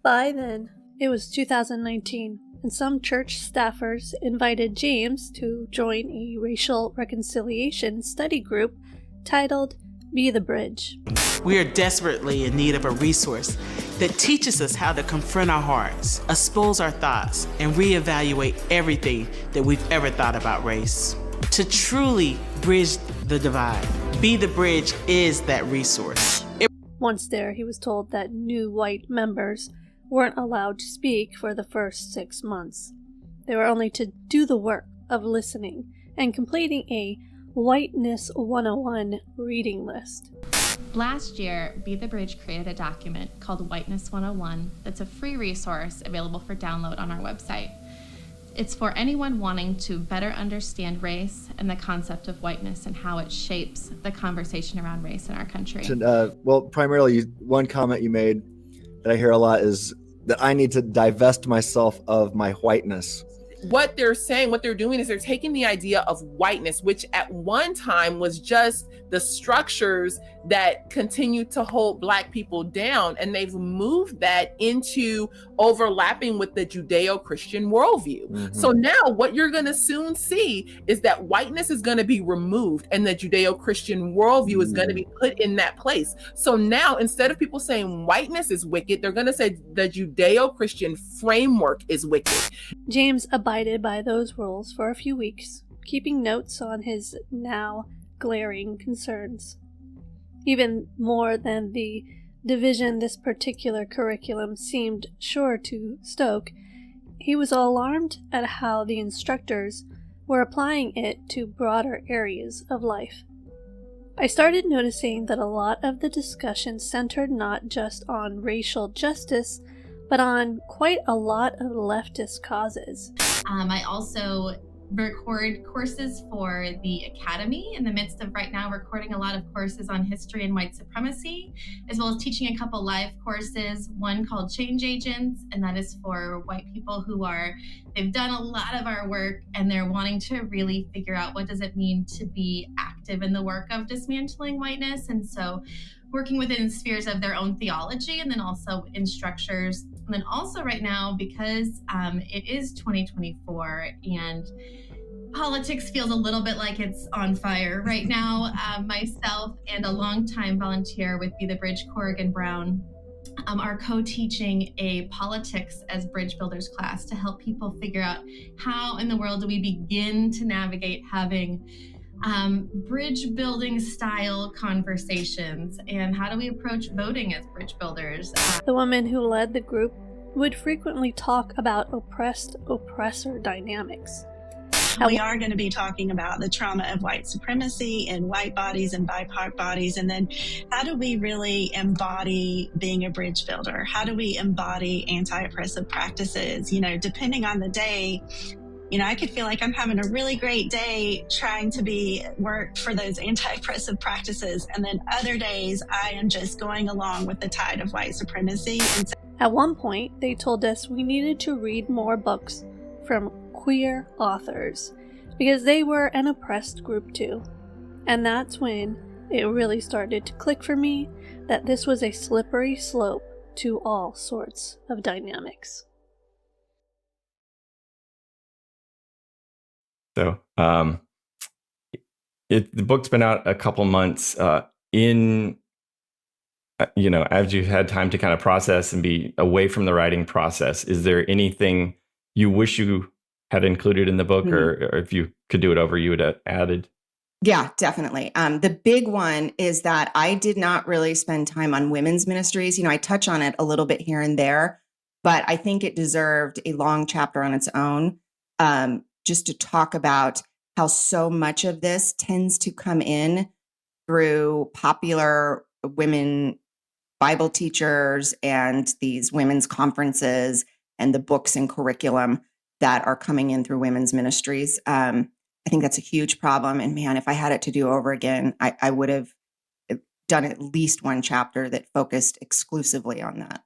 By then, it was 2019, and some church staffers invited James to join a racial reconciliation study group titled Be the Bridge. We are desperately in need of a resource that teaches us how to confront our hearts, expose our thoughts, and reevaluate everything that we've ever thought about race. To truly bridge the divide, Be the Bridge is that resource. Once there, he was told that new white members weren't allowed to speak for the first 6 months. They were only to do the work of listening and completing a Whiteness 101 reading list. Last year, Be the Bridge created a document called Whiteness 101 that's a free resource available for download on our website. It's for anyone wanting to better understand race and the concept of whiteness and how it shapes the conversation around race in our country. Well, primarily, one comment you made that I hear a lot is that I need to divest myself of my whiteness. What they're saying, what they're doing is they're taking the idea of whiteness, which at one time was just the structures that continue to hold Black people down, and they've moved that into overlapping with the Judeo-Christian worldview. Mm-hmm. So now what you're going to soon see is that whiteness is going to be removed and the Judeo-Christian worldview is going to be put in that place. So now instead of people saying whiteness is wicked, they're going to say the Judeo-Christian framework is wicked. James abided by those rules for a few weeks, keeping notes on his now glaring concerns. Even more than the division this particular curriculum seemed sure to stoke, he was alarmed at how the instructors were applying it to broader areas of life. I started noticing that a lot of the discussion centered not just on racial justice, but on quite a lot of leftist causes. I also record courses for the Academy in the midst of right now recording a lot of courses on history and white supremacy, as well as teaching a couple live courses, one called Change Agents, and that is for white people they've done a lot of our work and they're wanting to really figure out what does it mean to be active in the work of dismantling whiteness. And so working within spheres of their own theology and then also in structures. And then also right now, because it is 2024 and politics feels a little bit like it's on fire right now, myself and a longtime volunteer with Be the Bridge, Corrigan Brown, are co-teaching a politics as bridge builders class to help people figure out how in the world do we begin to navigate having bridge building style conversations, and how do we approach voting as bridge builders? The woman who led the group would frequently talk about oppressor dynamics. We are going to be talking about the trauma of white supremacy in white bodies and BIPOC bodies, and then how do we really embody being a bridge builder? How do we embody anti-oppressive practices? Depending on the day, I could feel like I'm having a really great day trying to work for those anti-oppressive practices. And then other days I am just going along with the tide of white supremacy. At one point, they told us we needed to read more books from queer authors because they were an oppressed group too. And that's when it really started to click for me that this was a slippery slope to all sorts of dynamics. So, the book's been out a couple months. As you've had time to kind of process and be away from the writing process, is there anything you wish you had included in the book, or if you could do it over, you would have added? Yeah, definitely. The big one is that I did not really spend time on women's ministries. I touch on it a little bit here and there, but I think it deserved a long chapter on its own. Just to talk about how so much of this tends to come in through popular women Bible teachers and these women's conferences and the books and curriculum that are coming in through women's ministries. I think that's a huge problem. And man, if I had it to do over again, I would have done at least one chapter that focused exclusively on that.